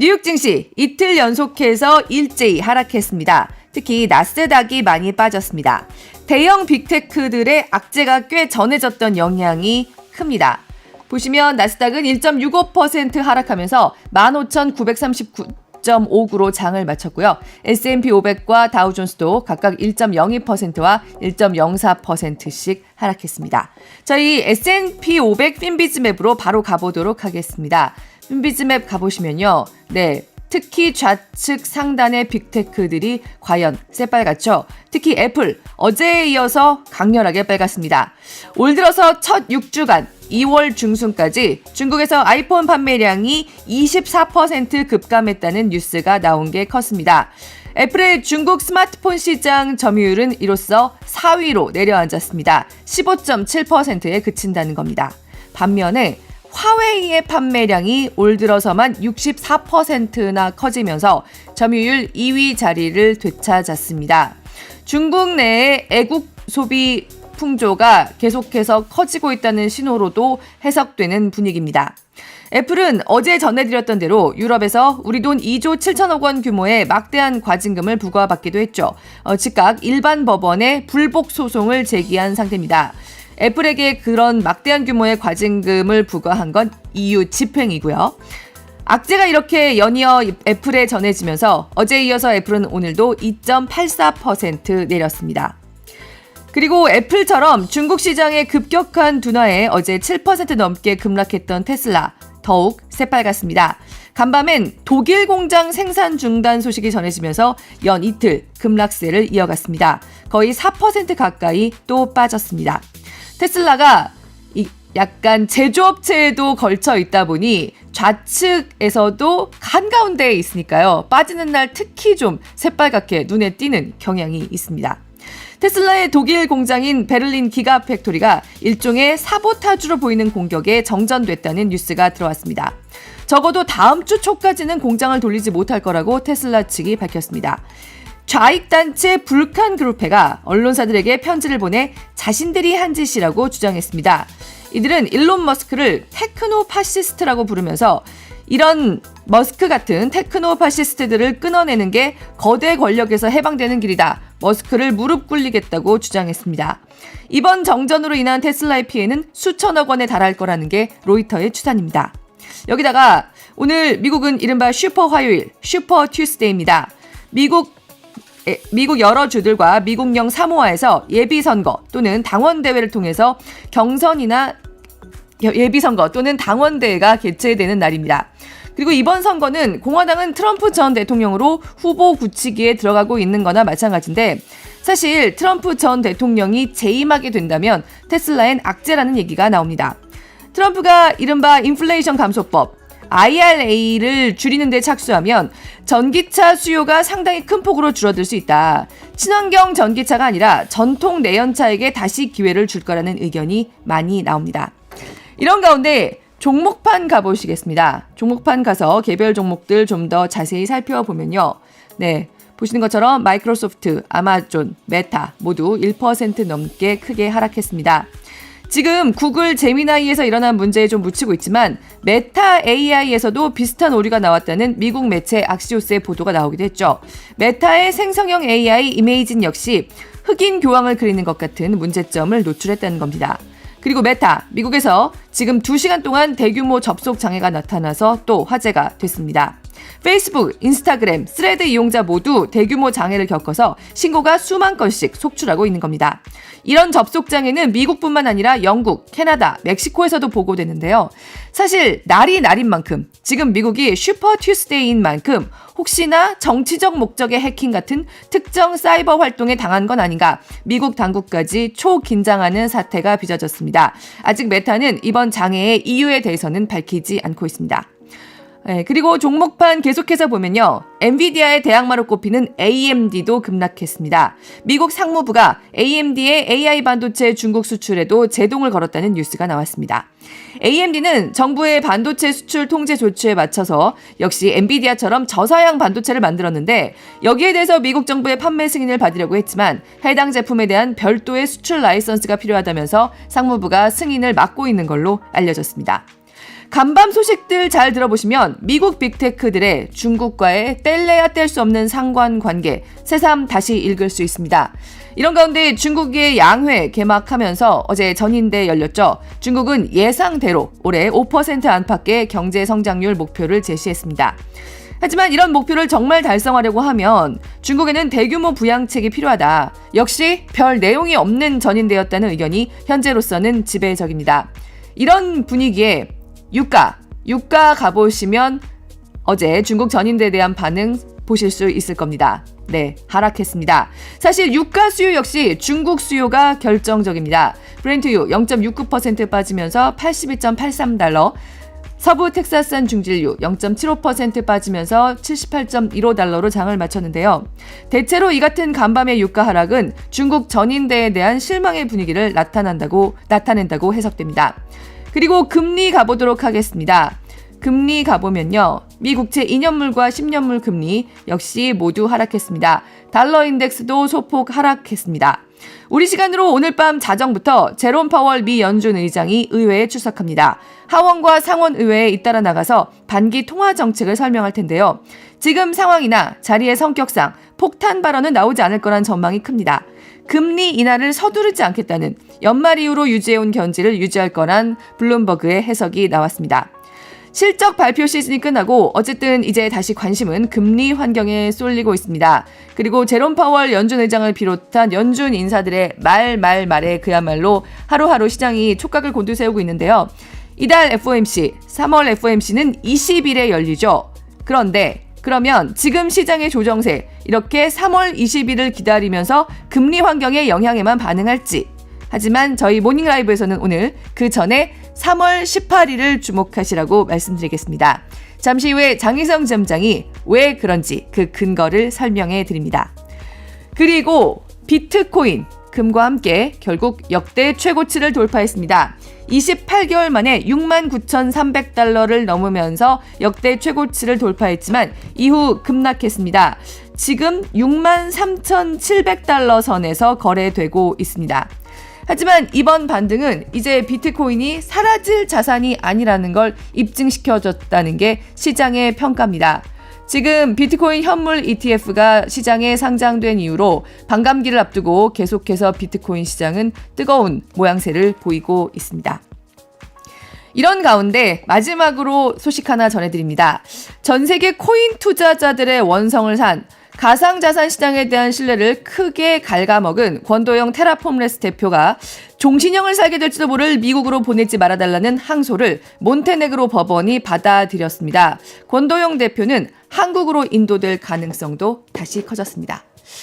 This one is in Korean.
뉴욕 증시 이틀 연속해서 일제히 하락했습니다. 특히 나스닥이 많이 빠졌습니다. 대형 빅테크들의 악재가 꽤 전해졌던 영향이 큽니다. 보시면 나스닥은 1.65% 하락하면서 15,939.59로 장을 마쳤고요. S&P 500과 다우존스도 각각 1.02%와 1.04%씩 하락했습니다. 저희 S&P 500 핀비즈맵으로 바로 가보도록 하겠습니다. 핀비즈맵 가보시면요. 네. 특히 좌측 상단의 빅테크들이 과연 새빨갛죠. 특히 애플, 어제에 이어서 강렬하게 빨갛습니다. 올 들어서 첫 6주간 2월 중순까지 중국에서 아이폰 판매량이 24% 급감했다는 뉴스가 나온 게 컸습니다. 애플의 중국 스마트폰 시장 점유율은 이로써 4위로 내려앉았습니다. 15.7%에 그친다는 겁니다. 반면에 화웨이의 판매량이 올 들어서만 64%나 커지면서 점유율 2위 자리를 되찾았습니다. 중국 내의 애국 소비 풍조가 계속해서 커지고 있다는 신호로도 해석되는 분위기입니다. 애플은 어제 전해드렸던 대로 유럽에서 우리 돈 2조 7천억 원 규모의 막대한 과징금을 부과받기도 했죠. 즉각 일반 법원에 불복 소송을 제기한 상태입니다. 애플에게 그런 막대한 규모의 과징금을 부과한 건 EU 집행이고요. 악재가 이렇게 연이어 애플에 전해지면서 어제에 이어서 애플은 오늘도 2.84% 내렸습니다. 그리고 애플처럼 중국 시장의 급격한 둔화에 어제 7% 넘게 급락했던 테슬라 더욱 새빨갛습니다. 간밤엔 독일 공장 생산 중단 소식이 전해지면서 연 이틀 급락세를 이어갔습니다. 거의 4% 가까이 또 빠졌습니다. 테슬라가 약간 제조업체에도 걸쳐 있다 보니 좌측에서도 한가운데에 있으니까요. 빠지는 날 특히 좀 새빨갛게 눈에 띄는 경향이 있습니다. 테슬라의 독일 공장인 베를린 기가팩토리가 일종의 사보타주로 보이는 공격에 정전됐다는 뉴스가 들어왔습니다. 적어도 다음 주 초까지는 공장을 돌리지 못할 거라고 테슬라 측이 밝혔습니다. 좌익단체 불칸그룹회가 언론사들에게 편지를 보내 자신들이 한 짓이라고 주장했습니다. 이들은 일론 머스크를 테크노파시스트라고 부르면서 이런 머스크 같은 테크노파시스트들을 끊어내는 게 거대 권력에서 해방되는 길이다. 머스크를 무릎 꿇리겠다고 주장했습니다. 이번 정전으로 인한 테슬라의 피해는 수천억 원에 달할 거라는 게 로이터의 추산입니다. 여기다가 오늘 미국은 이른바 슈퍼 화요일, 슈퍼 튜스데이입니다. 미국 여러 주들과 미국령 사모아에서 예비선거 또는 당원대회를 통해서 경선이나 예비선거 또는 당원대회가 개최되는 날입니다. 그리고 이번 선거는 공화당은 트럼프 전 대통령으로 후보 굳히기에 들어가고 있는 거나 마찬가지인데 사실 트럼프 전 대통령이 재임하게 된다면 테슬라엔 악재라는 얘기가 나옵니다. 트럼프가 이른바 인플레이션 감소법 IRA를 줄이는 데 착수하면 전기차 수요가 상당히 큰 폭으로 줄어들 수 있다. 친환경 전기차가 아니라 전통 내연차에게 다시 기회를 줄 거라는 의견이 많이 나옵니다. 이런 가운데 종목판 가보시겠습니다. 종목판 가서 개별 종목들 좀 더 자세히 살펴보면요. 네, 보시는 것처럼 마이크로소프트, 아마존, 메타 모두 1% 넘게 크게 하락했습니다. 지금 구글 제미나이에서 일어난 문제에 좀 묻히고 있지만 메타 AI에서도 비슷한 오류가 나왔다는 미국 매체 악시오스의 보도가 나오기도 했죠. 메타의 생성형 AI 이메이진 역시 흑인 교황을 그리는 것 같은 문제점을 노출했다는 겁니다. 그리고 메타, 미국에서 지금 2시간 동안 대규모 접속 장애가 나타나서 또 화제가 됐습니다. 페이스북, 인스타그램, 스레드 이용자 모두 대규모 장애를 겪어서 신고가 수만 건씩 속출하고 있는 겁니다. 이런 접속 장애는 미국뿐만 아니라 영국, 캐나다, 멕시코에서도 보고되는데요. 사실 날이 날인 만큼 지금 미국이 슈퍼 튜스데이인 만큼 혹시나 정치적 목적의 해킹 같은 특정 사이버 활동에 당한 건 아닌가 미국 당국까지 초긴장하는 사태가 빚어졌습니다. 아직 메타는 이번 장애의 이유에 대해서는 밝히지 않고 있습니다. 네, 그리고 종목판 계속해서 보면요. 엔비디아의 대항마로 꼽히는 AMD도 급락했습니다. 미국 상무부가 AMD의 AI 반도체 중국 수출에도 제동을 걸었다는 뉴스가 나왔습니다. AMD는 정부의 반도체 수출 통제 조치에 맞춰서 역시 엔비디아처럼 저사양 반도체를 만들었는데 여기에 대해서 미국 정부의 판매 승인을 받으려고 했지만 해당 제품에 대한 별도의 수출 라이선스가 필요하다면서 상무부가 승인을 막고 있는 걸로 알려졌습니다. 간밤 소식들 잘 들어보시면 미국 빅테크들의 중국과의 뗄래야 뗄 수 없는 상관관계 새삼 다시 읽을 수 있습니다. 이런 가운데 중국의 양회 개막하면서 어제 전인대 열렸죠. 중국은 예상대로 올해 5% 안팎의 경제 성장률 목표를 제시했습니다. 하지만 이런 목표를 정말 달성하려고 하면 중국에는 대규모 부양책이 필요하다. 역시 별 내용이 없는 전인대였다는 의견이 현재로서는 지배적입니다. 이런 분위기에 유가 가보시면 어제 중국 전인대에 대한 반응 보실 수 있을 겁니다. 네, 하락했습니다. 사실 유가 수요 역시 중국 수요가 결정적입니다. 브렌트유 0.69% 빠지면서 82.83달러, 서부 텍사스산 중진유 0.75% 빠지면서 78.15달러로 장을 마쳤는데요. 대체로 이 같은 간밤의 유가 하락은 중국 전인대에 대한 실망의 분위기를 나타낸다고 해석됩니다. 그리고 금리 가보도록 하겠습니다. 금리 가보면요. 미 국채 2년물과 10년물 금리 역시 모두 하락했습니다. 달러 인덱스도 소폭 하락했습니다. 우리 시간으로 오늘 밤 자정부터 제롬 파월 미 연준 의장이 의회에 출석합니다. 하원과 상원 의회에 잇따라 나가서 반기 통화 정책을 설명할 텐데요. 지금 상황이나 자리의 성격상 폭탄 발언은 나오지 않을 거란 전망이 큽니다. 금리 인하를 서두르지 않겠다는 연말 이후로 유지해온 견지를 유지할 거란 블룸버그의 해석이 나왔습니다. 실적 발표 시즌이 끝나고 어쨌든 이제 다시 관심은 금리 환경에 쏠리고 있습니다. 그리고 제롬 파월 연준 의장을 비롯한 연준 인사들의 말에 그야말로 하루하루 시장이 촉각을 곤두세우고 있는데요. 이달 FOMC, 3월 FOMC는 20일에 열리죠. 그런데 그러면 지금 시장의 조정세 이렇게 3월 20일을 기다리면서 금리 환경의 영향에만 반응할지. 하지만 저희 모닝라이브에서는 오늘 그 전에 3월 18일을 주목하시라고 말씀드리겠습니다. 잠시 후에 장희성 지점장이 왜 그런지 그 근거를 설명해 드립니다. 그리고 비트코인, 금과 함께 결국 역대 최고치를 돌파했습니다. 28개월 만에 69,300달러를 넘으면서 역대 최고치를 돌파했지만 이후 급락했습니다. 지금 63,700달러 선에서 거래되고 있습니다. 하지만 이번 반등은 이제 비트코인이 사라질 자산이 아니라는 걸 입증시켜줬다는 게 시장의 평가입니다. 지금 비트코인 현물 ETF가 시장에 상장된 이후로 반감기를 앞두고 계속해서 비트코인 시장은 뜨거운 모양새를 보이고 있습니다. 이런 가운데 마지막으로 소식 하나 전해드립니다. 전 세계 코인 투자자들의 원성을 산 가상자산 시장에 대한 신뢰를 크게 갉아먹은 권도영 테라폼레스 대표가 종신형을 살게 될지도 모를 미국으로 보내지 말아달라는 항소를 몬테네그로 법원이 받아들였습니다. 권도영 대표는 한국으로 인도될 가능성도 다시 커졌습니다.